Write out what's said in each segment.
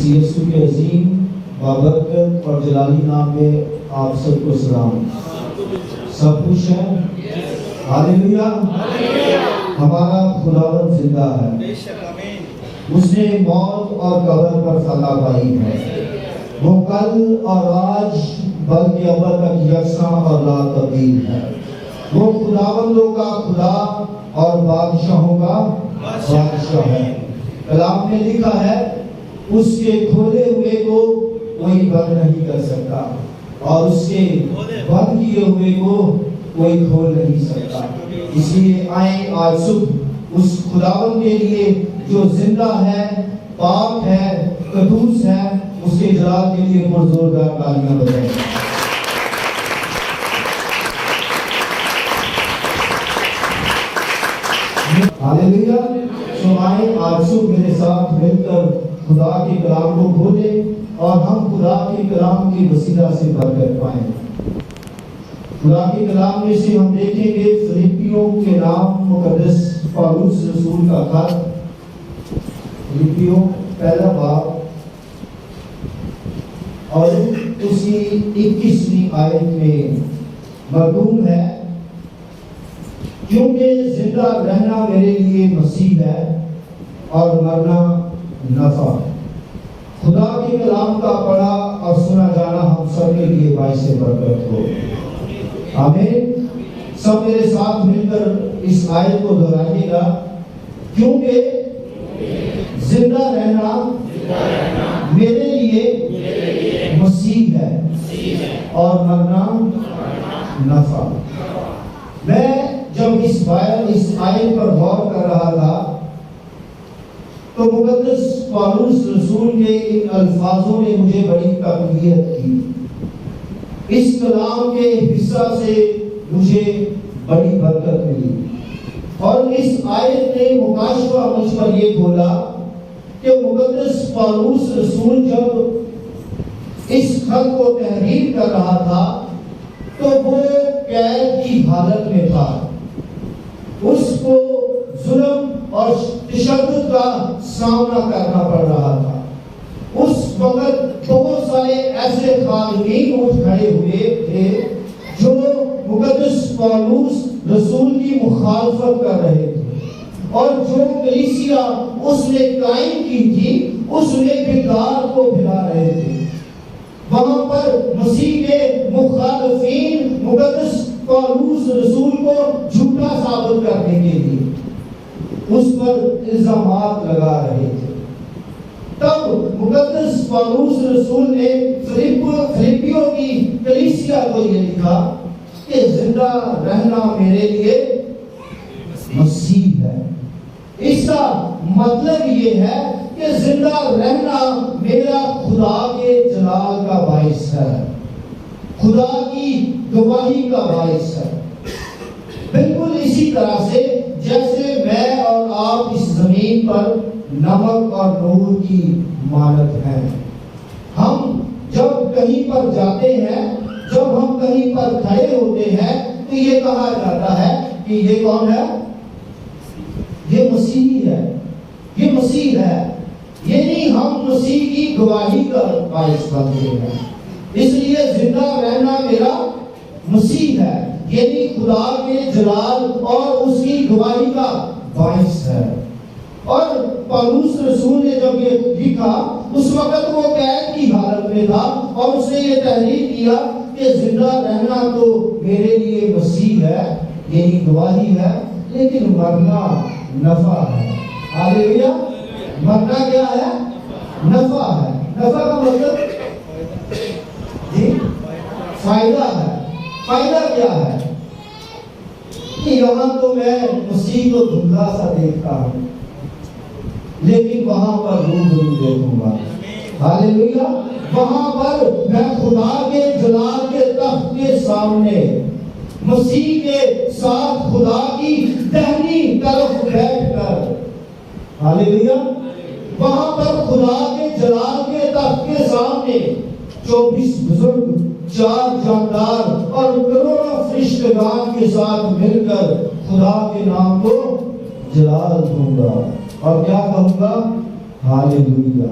مسیح یسوع کے عظیم بابرکت اور جلالی نام میں آپ سب کو سلام۔ سب خوش ہیں؟ ہاللیلویا۔ ہمارا خداوند زندہ ہے، اس نے موت اور قبر پر فتح پائی ہے۔ وہ کل اور آج بلکہ ابد تک یکساں اور لا تبدیل ہے۔ وہ خداوندوں کا خدا اور بادشاہوں کا بادشاہ ہے۔ کلام میں لکھا ہے اس کے کھولے ہوئے کو کوئی بند نہیں کر سکتا اور اس کے بند کیے ہوئے کو کوئی کھول نہیں سکتا۔ اس لیے آئیں آج صبح اس خداوند کے لیے جو زندہ ہے، پاک ہے، قدوس ہے، اس کے جلال کے لیے پرزوردار تالیاں بجائیں۔ ہاللیلویا۔ سو آئیں آج صبح میرے ساتھ مل کر خدا کے کلام کو کھولیں اور ہم خدا کے کلام کے وسیلہ سے برکت پائیں۔ خدا کے کلام میں سے ہم دیکھیں گے فلپیوں کے نام مقدس پالوس رسول کا خط، فلپیوں پہلا باب اور اس کی 21ویں آیت میں مردوم ہے، کیونکہ زندہ رہنا میرے لیے مسیح ہے اور مرنا نفع۔ خدا کے کلام کا پڑھا اور سنا جانا ہم سب کے لیے باعث برکت ہو، آمین۔ سب میرے ساتھ مل کر اس آیت کو دہرائیے گا، کیونکہ زندہ رہنا میرے لیے مسیح ہے اور مرنا نفع۔ میں جب اس آیت پر غور کر رہا تھا تو مقدس پالوس رسول کے ان الفاظوں نے مجھے بڑی تقویت کی۔ اس کلام کے حصہ سے مجھے بڑی برکت ملی اور اس آیت نے مکاشفہ مجھ پر یہ کھولا کہ مقدس پالوس رسول جب اس خط کو تحریر کر رہا تھا تو وہ قید کی حالت میں تھا۔ اس کو ظلم اور تشدد کا سامنا کرنا پڑ رہا تھا۔ اس وقت بہت سارے ایسے خادمین اٹھ کھڑے ہوئے تھے جو مقدس پالوس رسول کی مخالفت کر رہے تھے اور جو کلیسیا اس نے قائم کی تھی اس میں بگاڑ کو پھیلا رہے تھے۔ وہاں پر مسیح کے مخالفین مقدس پالوس رسول کو جھوٹا ثابت کرنے کے لیے اس پر الزامات لگا رہے تھے۔ تب مقدس پالوس رسول نے فلپیوں کی کلیسیا کو یہ لکھا کہ زندہ رہنا میرے لیے مسیح ہے۔ اس کا مطلب یہ ہے کہ زندہ رہنا میرا خدا کے جلال کا باعث ہے، خدا کی گواہی کا باعث ہے۔ بالکل اسی طرح سے جیسے میں اور آپ اس زمین پر نمک اور نور کی مانند ہیں۔ ہم جب کہیں پر جاتے ہیں، جب ہم کہیں پر کھڑے ہوتے ہیں تو یہ کہا جاتا ہے کہ یہ کون ہے؟ یہ مسیح ہے، یہ مسیح ہے، یعنی ہم مسیح کی گواہی کا باعث بنتے ہیں۔ اس لیے زندہ رہنا میرا مسیح ہے، یعنی خدا کے جلال اور اس کی گواہی کا باعث ہے۔ اور پالوس رسول نے جب یہ لکھا اس وقت وہ قید کی حالت میں تھا اور اس نے یہ تحریر کیا کہ زندہ رہنا تو میرے لیے مسیح ہے، یعنی گواہی ہے، لیکن مرنا نفع ہے۔ ہاللیلویا۔ مرنا کیا ہے؟ نفع ہے۔ نفع کا مطلب فائدہ ہے۔ فائدہ کیا ہے؟ کہ یہاں تو میں مسیح کو دھندلا سا دیکھتا ہوں لیکن وہاں پر روبرو دیکھوں گا۔ ہاللیلویا۔ وہاں پر میں خدا کے جلال کے تخت کے سامنے مسیح کے ساتھ خدا کی دہنی طرف بیٹھ کر، ہاللیلویا، وہاں پر خدا کے جلال کے تخت کے سامنے 24 بزرگ، 4 جاندار اور کروڑوں فرشتگان کے ساتھ مل کر خدا کے نام کو جلال دوں گا اور کیا کہوں گا؟ ہاللیلویا۔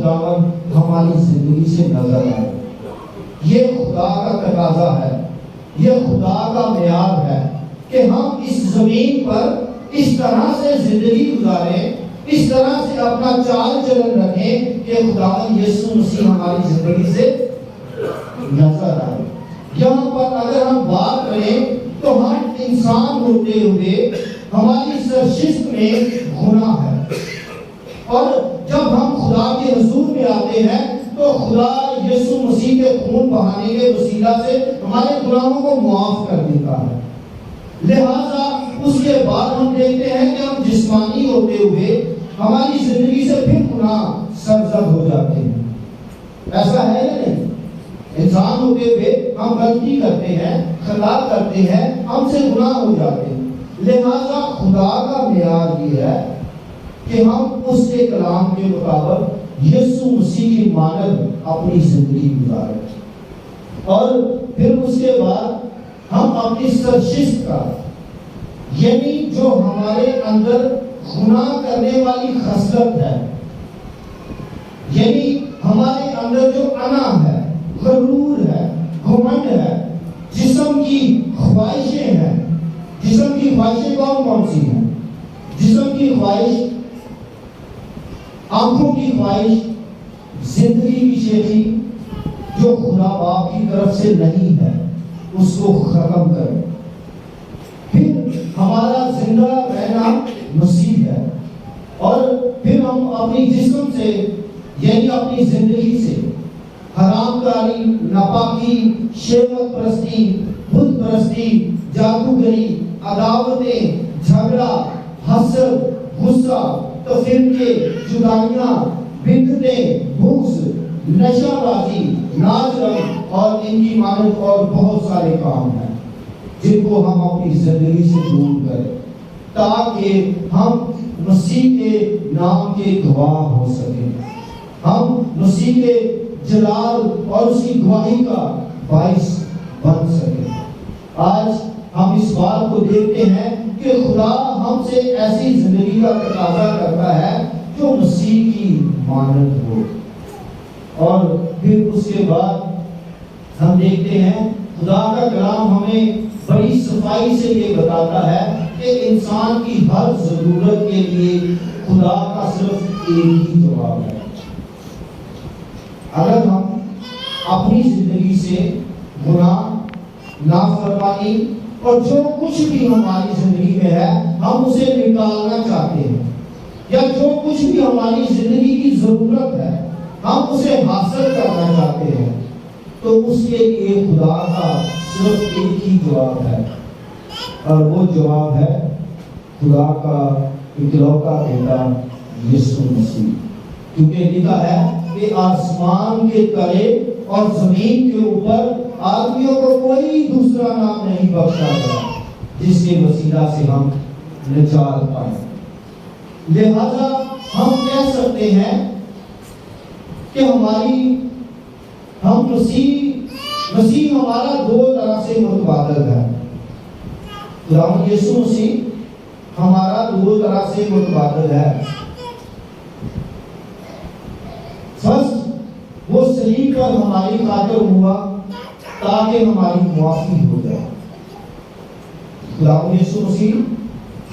خداوند ہماری زندگی سے نظر آئے۔ یہ خدا کا تقاضا ہے، یہ خدا کا معیار ہے کہ ہم اس زمین پر اس طرح سے زندگی گزاریں، اس طرح سے اپنا چال چلن رکھیں کہ خداوند یسوع مسیح ہماری زندگی سے نظر آئے۔ یہاں پر اگر ہم بات کریں تو ہم انسان ہوتے ہوئے ہماری سرشت میں گناہ ہے، اور جب ہم خدا کے حضور میں آتے ہیں تو خدا یسوع مسیح کے خون بہانے کے وسیلہ سے ہمارے گناہوں کو معاف کر دیتا ہے۔ لہذا اس کے بعد ہم دیکھتے ہیں کہ ہم جسمانی ہوتے ہوئے ہماری زندگی سے پھر گناہ سرزد ہو جاتے ہیں۔ ایسا ہے یا نہیں؟ انسان ہوتے ہوئے ہم غلطی کرتے ہیں، خطا کرتے ہیں، ہم سے گناہ ہو جاتے ہیں۔ لہذا خدا کا معیار یہ ہے کہ ہم اس کے کلام کے مطابق یسوع مسیح کی مانند اپنی زندگی گزاریں، اور پھر اس کے بعد ہم اپنی سرشت کا، یعنی جو ہمارے اندر گناہ کرنے والی خصلت ہے، یعنی ہمارے اندر جو انا ہے، غرور ہے، گھمنڈ ہے، جسم کی خواہشیں ہیں۔ جسم کی خواہشیں کون کون سی ہیں؟ جسم کی خواہش، آنکھوں کی خواہش، زندگی کی شیخی جو خدا باپ کی طرف سے نہیں ہے، اس کو ختم کریں۔ پھر ہمارا زندہ رہنا مسیح ہے، اور پھر ہم اپنی جسم سے، یعنی اپنی زندگی سے حرام کاری، ناپاکی، شہوت پرستی، بت پرستی، جادوگری، عداوتیں، جھگڑا، حسد، غصہ، تفرقے، جدائیاں، بدعتیں، بغض، نشہ بازی، ناچ رنگ اور ان کی مانند اور بہت سارے کام ہیں جن کو ہم اپنی زندگی سے دور کریں، تاکہ ہم مسیح کے نام کے گواہ ہو سکیں، ہم مسیح کے جلال اور اس کی گواہی کا باعث بن سکیں۔ آج ہم اس بات کو دیکھتے ہیں کہ خدا ہم سے ایسی زندگی کا تقاضا کرتا ہے جو مسیح کی مانند ہو، اور پھر اس کے بعد ہم دیکھتے ہیں خدا کا کلام ہمیں بڑی صفائی سے یہ بتاتا ہے کہ انسان کی ہر ضرورت کے لیے خدا کا صرف ایک ہی جواب ہے۔ اگر ہم اپنی زندگی سے گناہ، نافرمانی اور جو کچھ بھی ہماری زندگی میں ہے ہم اسے نکالنا چاہتے ہیں، یا جو کچھ بھی ہماری زندگی کی ضرورت ہے ہم اسے حاصل کرنا چاہتے ہیں، تو اس کے لیے خدا کا صرف ایک ہی جواب ہے، اور وہ جواب ہے خدا کا اکلوتا بیٹا یسوع مسیح۔ کیونکہ لکھا ہے کہ آسمان کے تلے اور زمین کے اوپر آدمیوں کو کوئی دوسرا نام نہیں بخشا گیا جس کے وسیلہ سے ہم نجات پائیں۔ لہذا ہم کہہ سکتے ہیں کہ ہم مسیح ہمارا دو طرح سے متبادل ہے۔ خداوند یسوع مسیح ہمارا دو طرح سے متبادل ہے۔ فرسٹ، وہ صلیب پر ہماری خاطر ہوا تاکہ ہماری معافی ہو جائے۔ خداوند یسوع مسیح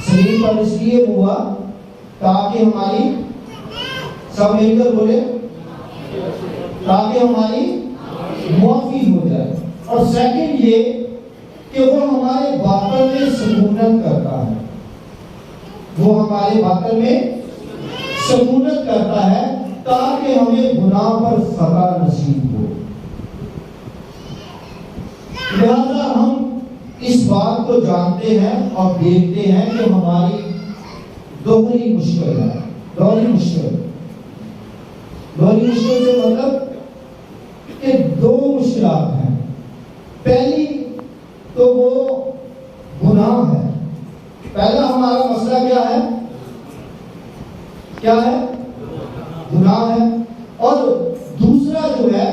صلیب پر اس لیے ہوا تاکہ ہماری، سب مل کر بولے، تاکہ ہماری معافی ہو جائے۔ اور سیکنڈ یہ کہ وہ ہمارے باطن میں سکونت کرتا ہے، وہ ہمارے باطن میں سکونت کرتا ہے تاکہ ہمیں گناہ پر فتح نصیب ہو۔ لہذا ہم اس بات کو جانتے ہیں اور دیکھتے ہیں کہ ہماری دوہری مشکل ہے۔ دوہری مشکل سے مطلب کہ دو مشکلات ہیں۔ پہلی تو وہ گناہ ہے۔ پہلا ہمارا مسئلہ کیا ہے؟ گناہ ہے۔ اور دوسرا جو ہے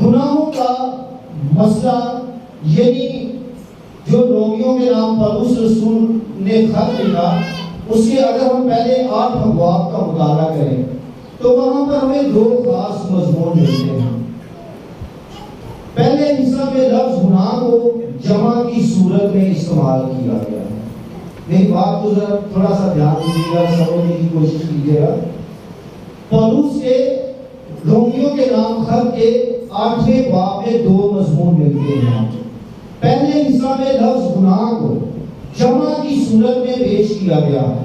گناہوں کا مسئلہ، یعنی جو رومیوں کے نام پولس رسول نے خط لکھا، اس کے اگر ہم پہلے 8 ابواب کا مطالعہ کریں تو وہاں پر ہمیں دو خاص مضمون ملتے ہیں. پہلے حصہ میں لفظ گناہ کو جمع کی صورت میں استعمال کیا گیا ہے. میری بات کو ذرا تھوڑا سا دھیان دیجیے گا, سمجھنے کی کوشش کیجیے گا. پولس کے رومیوں کے نام خط کے 8ویں باب میں دو مضمون ملتے ہیں. پہلے حصہ میں لفظ گناہ کو جمع کی صورت میں پیش کیا گیا ہے,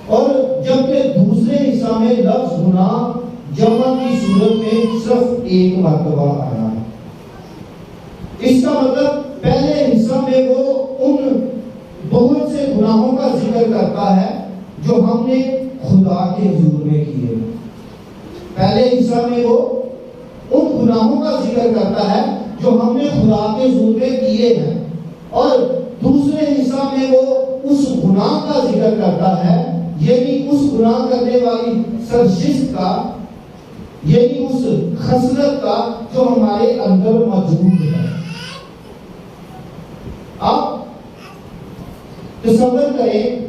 اور جبکہ دوسرے حصہ میں لفظ گناہ جمع کی صورت میں صرف ایک مرتبہ آیا ہے. اس کا مطلب پہلے حصہ میں وہ ان بہت سے گناہوں کا ذکر کرتا ہے جو ہم نے خدا کے حضور میں کیے. پہلے حصہ میں وہ ان گناہوں کا ذکر کرتا ہے جو ہم نے خدا کے حضور میں کیے ہیں, اور دوسرے حصہ میں وہ اس گناہ کا ذکر کرتا ہے, یعنی اس گناہ کرنے والی سرشت کا, یعنی اس خصلت کا جو ہمارے اندر موجود ہے. آپ تصور کریں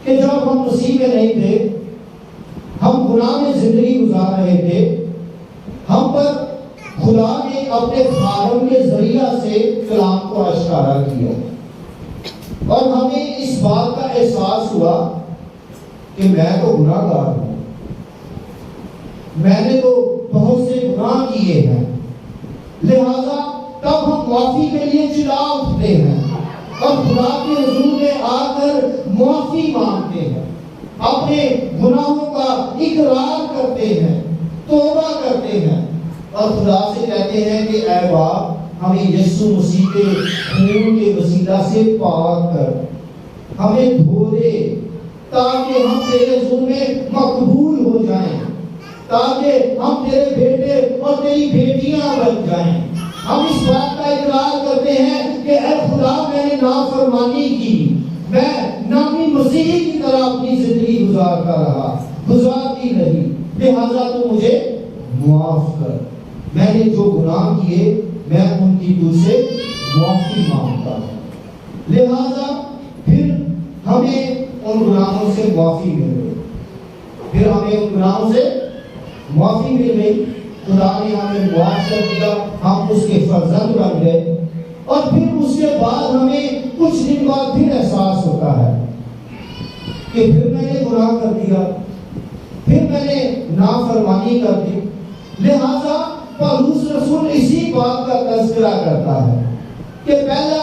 کہ جب ہم مسیح میں نہیں تھے, ہم گناہ میں زندگی گزار رہے تھے, ہم پر خدا نے اپنے خادم کے ذریعہ سے کلام کو اشکارا کیا, اور ہمیں اس بات کا احساس ہوا کہ میں تو گناہ گار ہوں, میں نے تو بہت سے گناہ کیے ہیں, لہذا تب ہم معافی کے لیے چلا اٹھتے ہیں اور خدا کے حضور میں آ کر معافی مانگتے ہیں, اپنے گناہوں کا اقرار کرتے ہیں, توبہ کرتے ہیں, اور خدا سے کہتے ہیں کہ اے باپ ہمیں یسوع مسیح کے خون کے وسیلہ سے پاک کر, ہمیں دھو دے, تاکہ ہم تیرے حضور میں مقبول ہو جائیں, تاکہ ہم تیرے بیٹے اور تیری بیٹیاں بن جائیں. ہم اس بات کا اقرار کرتے ہیں کہ اے خدا میں نے نافرمانی کی, میں نامی مسیحی کی طرح اپنی زندگی گزارتا رہا, گزارتی رہی, لہذا تو مجھے معاف کر. میں نے جو گناہ کیے میں ان کی تو سے معافی مانگتا ہوں. لہذا پھر ہمیں ان گناہوں سے معافی مل گئی, پھر ہمیں ان گناہوں سے معافی مل گئی, خدا نے ہمیں معاف کر دیا, ہم اس کے فرزند بن گئے. اور پھر اس کے بعد ہمیں کچھ دن بعد پھر احساس ہوتا ہے کہ پھر میں نے گناہ کر دیا, پھر میں نے نافرمانی کر دی. لہذا پولس رسول اسی بات کا تذکرہ کرتا ہے کہ پہلا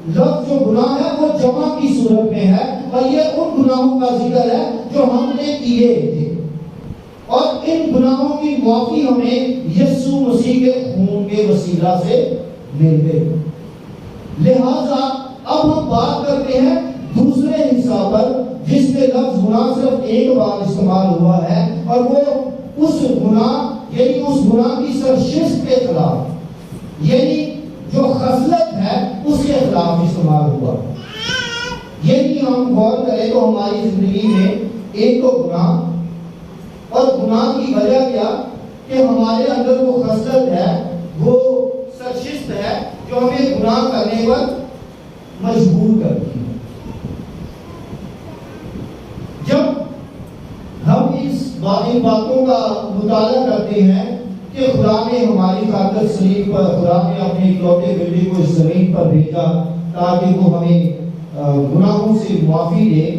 لفظ جو گناہ ہے وہ جمع کی صورت میں ہے, اور یہ ان گناہوں کا ذکر ہے جو ہم نے کیے تھے, اور ان گناہوں کی معافی ہمیں یسوع مسیح کے خون کے وسیلہ سے مل گئی. لہذا اب ہم بات کرتے ہیں دوسرے حصہ پر, جس میں لفظ گناہ صرف ایک بار استعمال ہوا ہے, اور وہ اس گناہ یعنی اس گناہ کی سرشت کے خلاف, یعنی جو خصلت ہے اس کے خلاف استعمال ہوا. یعنی ہم غور کریں تو ہماری زندگی میں ایک تو گناہ, اور گناہ کی وجہ کیا کہ ہمارے اندر وہ خصلت ہے, وہ سرشت ہے جو ہمیں گناہ کرنے پر مجبور کرتی ہے. جب ہم ان باتوں کا مطالعہ کرتے ہیں کہ خدا نے ہماری خاطر صلیب پر, خدا نے اپنے اکلوتے بیٹے کو اس زمین پر بھیجا تاکہ وہ ہمیں گناہوں سے معافی دے,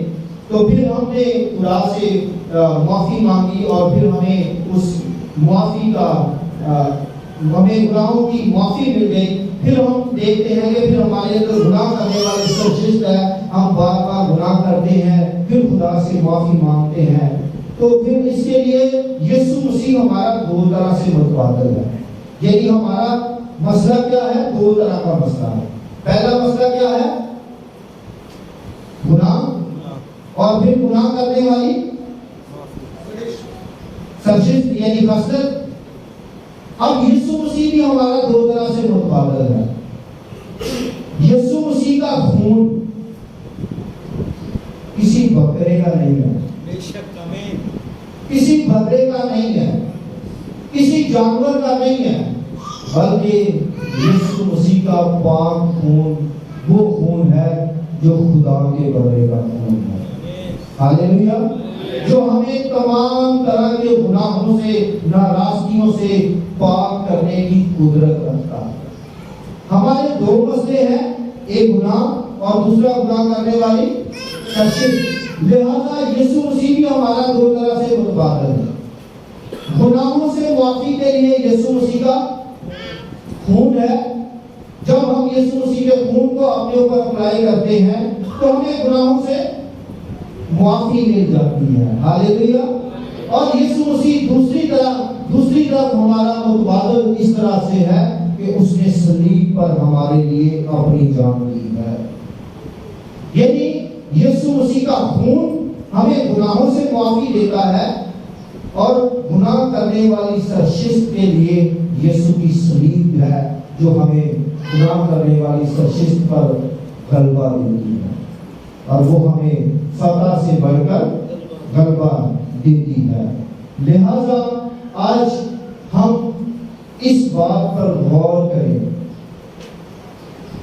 تو پھر ہم نے خدا سے معافی مانگی, اور پھر ہمیں اس معافی کا ہمیں گناہوں کی معافی مل گئی. پھر ہم دیکھتے ہیں کہ پھر ہمارے اندر گناہ کرنے والی سرشت ہے, ہم بار بار گناہ کرتے ہیں, پھر خدا سے معافی مانگتے ہیں. تو پھر اس کے لیے یسوع مسیح ہمارا دو طرح سے متبادل ہے. یعنی ہمارا مسئلہ کیا ہے؟ دو طرح کا مسئلہ ہے. پہلا مسئلہ کیا ہے؟ گناہ, اور پھر گناہ کرنے والی سرشت یعنی خصلت. اب یسوع مسیح بھی ہمارا دو طرح سے متبادل ہے. یسوع مسیح کا خون کسی بکرے کا نہیں ہے, کسی بکرے کا نہیں ہے, کسی جانور کا نہیں ہے, بلکہ یسوع مسیح کا پاک خون وہ خون ہے جو خدا کے بندے کا خون ہے. ہاللیلویا. جو ہمیں تمام طرح کے گناہوں سے، ناراضگیوں سے پاک کرنے کی قدرت رکھتا ہے۔ ہمارے دو مسئلے ہیں، ایک گناہ اور دوسرا گناہ کرنے والی شخصیت۔ لہذا یسوع مسیح بھی ہمارا دو طرح سے متبادل ہے۔ گناہوں سے معافی کے لیے یسوع مسیح کا خون ہے۔ جب ہم یسوع مسیح کے خون کو اپنے اوپر اپلائی کرتے ہیں تو ہمیں گناہوں سے معافی مل جاتی ہے۔ ہاللیلویا۔ اور یسوع مسیح دوسری طرف ہمارا متبادل اس طرح سے ہے کہ اس نے صلیب پر ہمارے لیے اپنی جان دی ہے۔ یعنی یسوع مسیح کا خون ہمیں گناہوں سے معافی دیتا ہے، اور گناہ کرنے والی سرشت کے لیے یسوع کی صلیب ہے جو ہمیں گناہ کرنے والی سرشت پر غلبہ دیتی ہے، اور وہ ہمیں فتح سے بڑھ کر غلبہ دیتی ہے۔ لہذا آج ہم اس بات پر غور کریں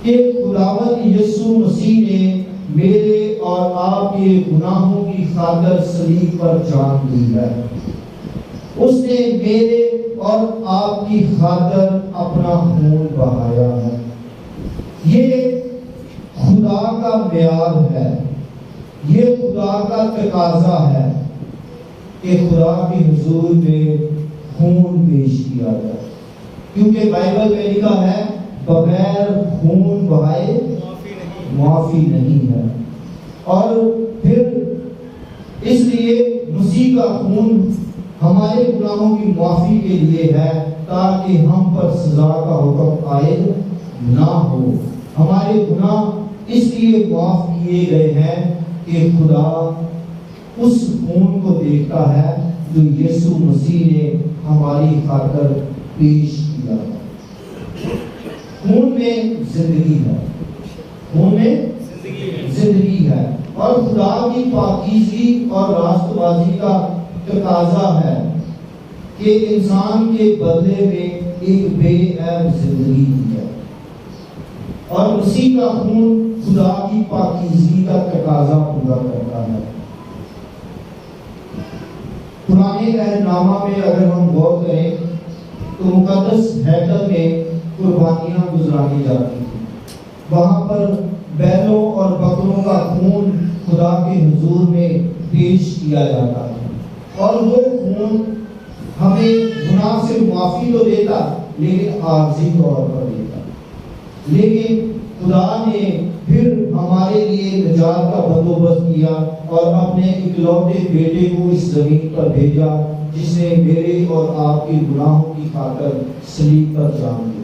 کہ خداوند یسوع مسیح نے میرے اور آپ کے گناہوں کی خاطر صلیب پر جان دی ہے۔ اس نے میرے اور آپ کی خاطر اپنا خون بہایا ہے۔ یہ خدا کا معیار ہے، یہ خدا کا تقاضا ہے کہ خدا کے حضور میں خون پیش کیا جائے، کیونکہ بائبل میں لکھا ہے بغیر خون بہائے معافی نہیں ہے۔ اور پھر اس لیے مسیح کا خون ہمارے گناہوں کی معافی کے لیے ہے، تاکہ ہم پر سزا کا حکم عائد نہ ہو۔ ہمارے گناہ اس لیے معاف کیے گئے ہیں کہ خدا اس خون کو دیکھتا ہے جو یسوع مسیح نے ہماری خاطر پیش کیا۔ خون میں زندگی ہے، خون میں زندگی ہے، اور خدا کی پاکیزگی اور راست بازی کا تقاضا ہے کہ انسان کے بدلے میں ایک بے عیب زندگی دی ہے، اور مسیح کا خون خدا کی پاکیزگی کا تقاضا پورا کرتا ہے۔ پرانے عہد نامہ میں اگر ہم غور کریں تو مقدس ہیکل میں قربانیاں گزرانی جاتی تھیں، وہاں پر بیلوں اور بکروں کا خون خدا کے حضور میں پیش کیا جاتا ہے، اور وہ خون ہمیں گناہ سے معافی تو دیتا لیکن عارضی طور پر دیتا۔ لیکن خدا نے پھر ہمارے لیے نجات کا بندوبست کیا اور اپنے اکلوتے بیٹے کو اس زمین پر بھیجا، جس نے میرے اور آپ کے گناہوں کی خاطر صلیب پر جان دی۔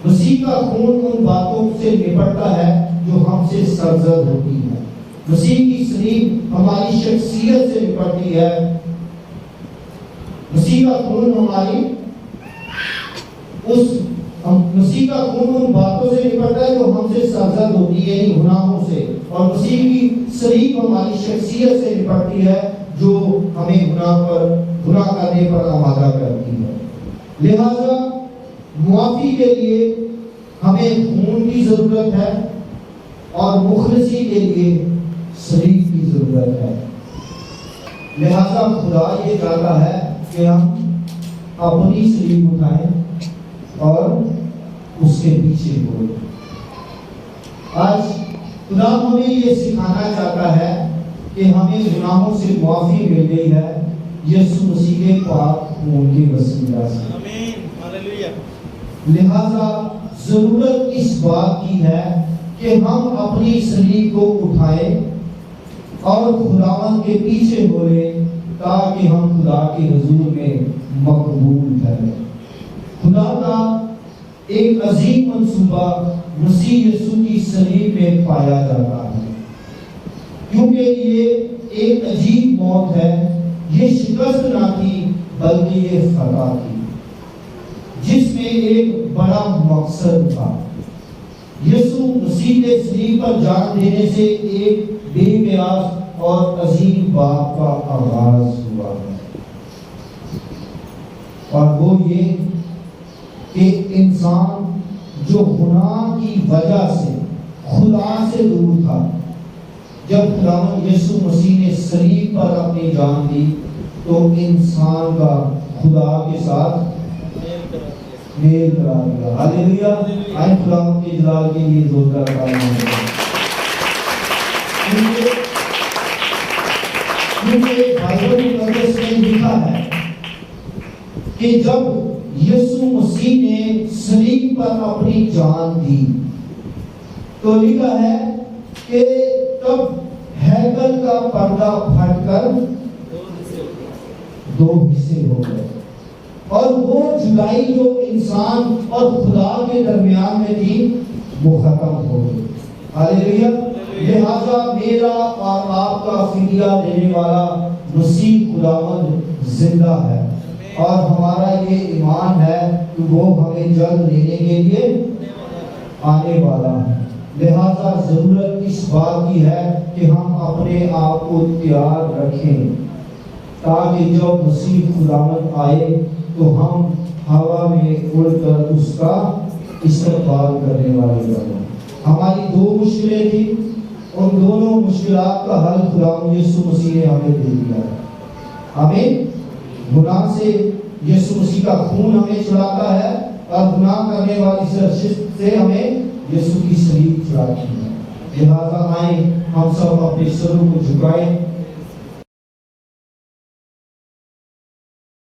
مسیح کا خون ان باتوں سے نپٹتا ہے جو ہم سے سرزد ہوتی ہیں۔ مسیح کی صلیب ہماری شخصیت سے نپٹتی ہے۔ مسیح کا خون مسیح کا خون ان باتوں سے نپٹتا ہے جو ہم سے سرزد ہوتی ہے، یعنی گناہوں سے، اور مسیح کی صلیب ہماری شخصیت سے نپٹتی ہے جو ہمیں گناہ کرنے پر آمادہ کرتی ہے۔ لہذا معافی کے لیے ہمیں خون کی ضرورت ہے، اور مخلصی کے لیے صلیب کی ضرورت ہے۔ لہذا خدا یہ چاہتا ہے کہ ہم اپنی صلیب اٹھائیں اور اس کے پیچھے بولیں۔ آج خدا ہمیں یہ سکھانا چاہتا ہے کہ ہمیں گناہوں سے معافی مل گئی ہے یسوع مسیح کے پاک خون کے وسیلہ سے۔ لہذا ضرورت اس بات کی ہے کہ ہم اپنی صلیب کو اٹھائیں اور خداوند کے پیچھے بولیں، تاکہ ہم خدا کے حضور میں مقبول ٹھہریں۔ خدا کا ایک عظیم منصوبہ مسیح یسوع کی صلیب میں پایا جاتا ہے، کیونکہ یہ ایک عجیب موت ہے۔ یہ شکست نہ تھی بلکہ یہ فتح تھی، جس میں ایک بڑا مقصد تھا۔ یسوع مسیح کے صلیب پر جان دینے سے ایک بے قیاس اور عظیم بات کا آغاز ہوا ہے، اور وہ یہ کہ انسان جو گناہ کی وجہ سے خدا سے دور تھا، جب خداوند یسوع مسیح نے صلیب پر اپنی جان دی تو انسان کا خدا کے ساتھ میل قرار دیا. ہاللیلویا. آئے خداوند کے جلال کے لیے زوردار تعریف کریں. کیونکہ بائبل مقدس میں لکھا ہے کہ جب یسوع مسیح نے صلیب پر اپنی جان دی تو لکھا ہے کہ تب ہیکل کا پردہ پھٹ کر دو حصے ہو گئے اور وہ جدائی جو انسان اور خدا کے درمیان میں تھی وہ ختم ہو گئی. ہاللیلویا. لہذا میرا اور آپ کا فدیہ دینے والا مسیح خداوند زندہ ہے اور ہمارا یہ ایمان ہے کہ وہ ہمیں جلد لینے کے لیے آنے والا ہے. لہذا ضرورت اس بات کی ہے کہ ہم اپنے آپ کو تیار رکھیں تاکہ جب مسیح خداوند آئے تو ہم ہوا میں اڑ کر اس کا استقبال کرنے والے بنیں. ہماری دو مشکلیں تھیں، ان دونوں مشکلات کا حل خداوند یسوع مسیح نے ہمیں دے دیا ہے. آمین. گناہ سے یسوع مسیح کا خون ہمیں چھڑاتا ہے اور گناہ کرنے والی سرشت سے ہمیں یسوع کی صلیب چھڑاتی ہے. لہذا آئیں ہم سب اپنے سروں کو جھکائیں